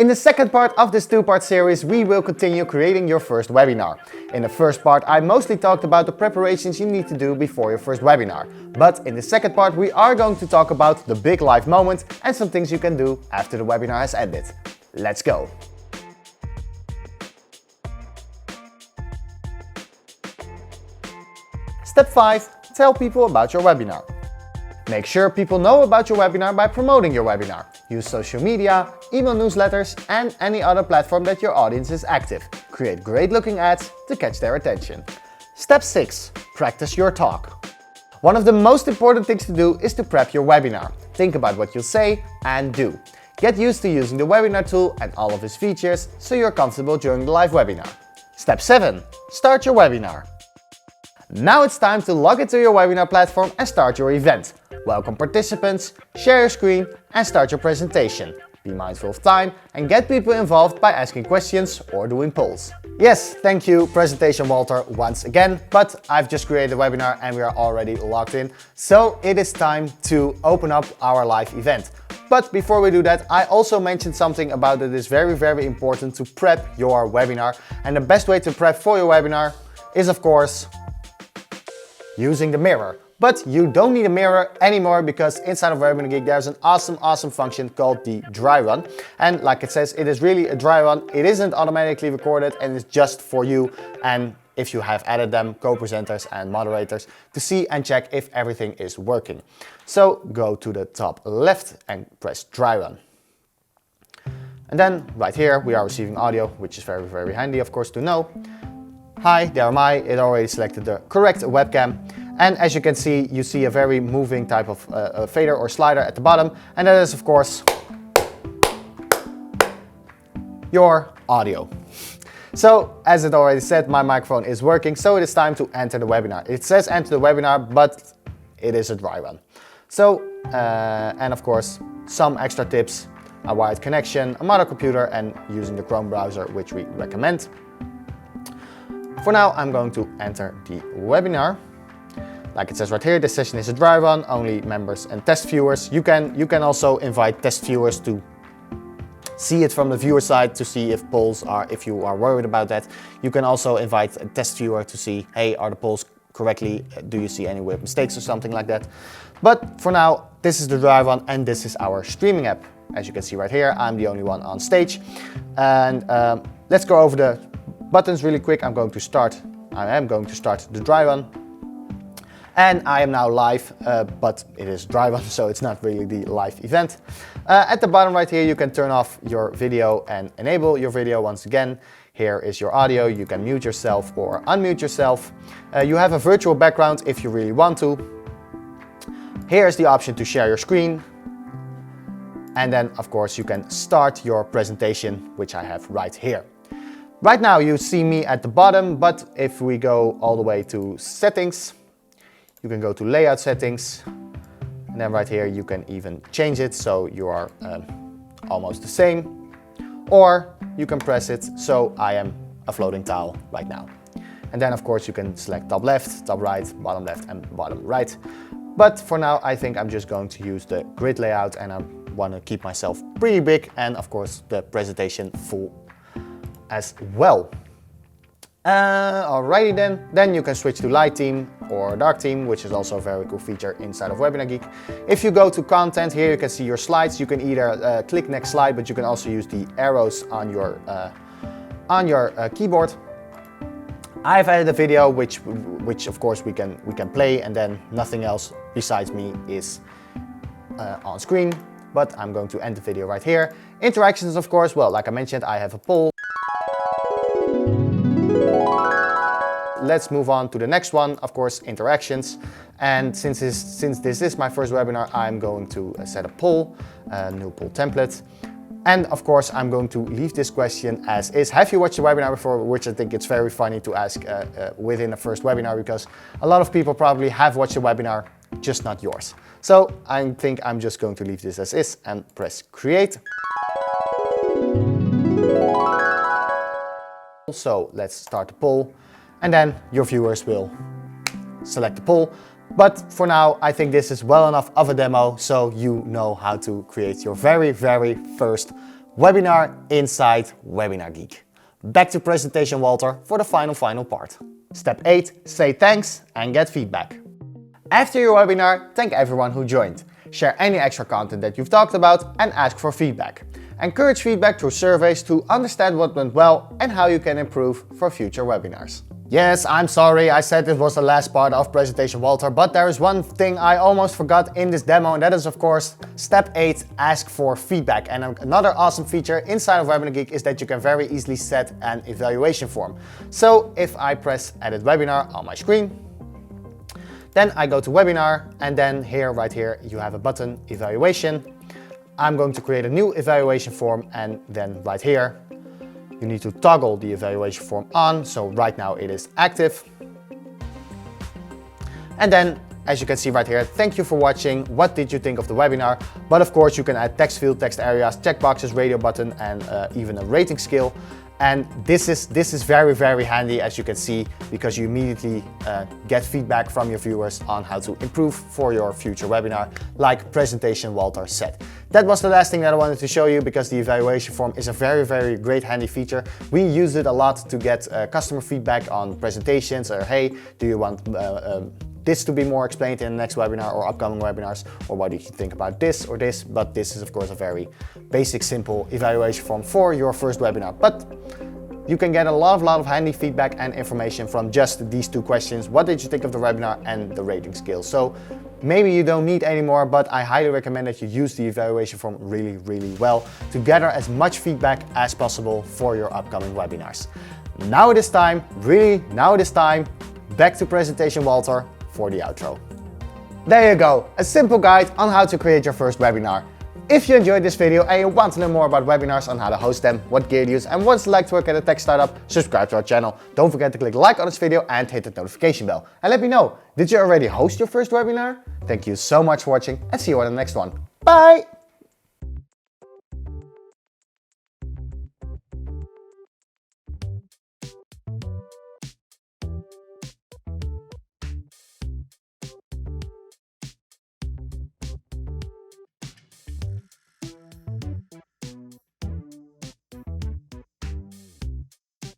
In the second part of this two-part series, we will continue creating your first webinar. In the first part, I mostly talked about the preparations you need to do before your first webinar. But in the second part, we are going to talk about the big live moment and some things you can do after the webinar has ended. Let's go! Step 5. Tell people about your webinar. Make sure people know about your webinar by promoting your webinar. Use social media, email newsletters, and any other platform that your audience is active. Create great looking ads to catch their attention. Step 6. Practice your talk. One of the most important things to do is to prep your webinar. Think about what you'll say and do. Get used to using the webinar tool and all of its features so you're comfortable during the live webinar. Step 7. Start your webinar. Now it's time to log into your webinar platform and start your event. Welcome participants, share your screen and start your presentation. Be mindful of time and get people involved by asking questions or doing polls. Yes, thank you Presentation Walter once again, but I've just created a webinar and we are already logged in. So it is time to open up our live event. But before we do that, I also mentioned something about it is very important to prep your webinar. And the best way to prep for your webinar is of course using the mirror. But you don't need a mirror anymore because inside of WebinarGeek there's an awesome function called the dry run. And like it says, it is really a dry run. It isn't automatically recorded and it's just for you and if you have added them, co-presenters and moderators to see and check if everything is working. So go to the top left and press dry run. And then right here we are receiving audio, which is very handy of course to know. Hi, there am I. It already selected the correct webcam. And as you can see, you see a very moving type of fader or slider at the bottom. And that is of course your audio. So as it already said, my microphone is working. So it is time to enter the webinar. It says enter the webinar, but it is a dry run. So, and of course, some extra tips, a wired connection, a mother computer and using the Chrome browser, which we recommend. For now, I'm going to enter the webinar. Like it says right here, this session is a dry run, only members and test viewers. You can also invite test viewers to see it from the viewer side to see if polls are, if you are worried about that. You can also invite a test viewer to see, hey, are the polls correctly? Do you see any weird mistakes or something like that? But for now, this is the dry run and this is our streaming app. As you can see right here, I'm the only one on stage. And let's go over the buttons really quick. I am going to start the dry run. And I am now live, but it is dry run, so it's not really the live event. At the bottom right here, you can turn off your video and enable your video once again. Here is your audio. You can mute yourself or unmute yourself. You have a virtual background if you really want to. Here's the option to share your screen. And then, of course, you can start your presentation, which I have right here. Right now, you see me at the bottom, but if we go all the way to settings, you can go to layout settings, and then right here you can even change it so you are almost the same, or you can press it so I am a floating tile right now. And then of course you can select top left, top right, bottom left and bottom right. But for now I think I'm just going to use the grid layout and I want to keep myself pretty big and of course the presentation full as well. Alrighty then you can switch to light theme or dark theme, which is also a very cool feature inside of WebinarGeek. If you go to content, here you can see your slides. You can either click next slide, but you can also use the arrows on your keyboard. I've added a video which of course we can play, and then nothing else besides me is on screen. But I'm going to end the video right here. Interactions, of course, well, like I mentioned, I have a poll. Let's move on to the next one, of course, interactions. And since this is my first webinar, I'm going to set a poll, a new poll template. And of course, I'm going to leave this question as is. Have you watched the webinar before? Which I think it's very funny to ask within a first webinar, because a lot of people probably have watched the webinar, just not yours. So I think I'm just going to leave this as is and press create. So let's start the poll. And then your viewers will select the poll. But for now, I think this is well enough of a demo so you know how to create your very first Webinar inside WebinarGeek. Back to presentation, Walter, for the final part. Step 8, say thanks and get feedback. After your webinar, thank everyone who joined. Share any extra content that you've talked about and ask for feedback. Encourage feedback through surveys to understand what went well and how you can improve for future webinars. Yes, I'm sorry, I said it was the last part of Presentation Walter, but there is one thing I almost forgot in this demo, and that is of course step 8, ask for feedback. And another awesome feature inside of WebinarGeek is that you can very easily set an evaluation form. So if I press Edit Webinar on my screen, then I go to Webinar, and then here, right here, you have a button, Evaluation. I'm going to create a new evaluation form, and then right here, you need to toggle the evaluation form on. So right now it is active. And then, as you can see right here, thank you for watching. What did you think of the webinar? But of course, you can add text field, text areas, checkboxes, radio button, and even a rating scale. And this is very, very handy, as you can see, because you immediately get feedback from your viewers on how to improve for your future webinar, like Presentation Walter said. That was the last thing that I wanted to show you, because the evaluation form is a very, very great handy feature. We use it a lot to get customer feedback on presentations, or hey, do you want this to be more explained in the next webinar or upcoming webinars, or what do you think about this or this? But this is of course a very basic, simple evaluation form for your first webinar. But you can get a lot of handy feedback and information from just these two questions. What did you think of the webinar and the rating scale? So maybe you don't need any more, but I highly recommend that you use the evaluation form really, really well to gather as much feedback as possible for your upcoming webinars. Now it is time, back to Presentation Walter for the outro. There you go, a simple guide on how to create your first webinar. If you enjoyed this video and you want to learn more about webinars, on how to host them, what gear to use, and what it's like to work at a tech startup, subscribe to our channel. Don't forget to click like on this video and hit the notification bell. And let me know, did you already host your first webinar? Thank you so much for watching, and see you on the next one. Bye!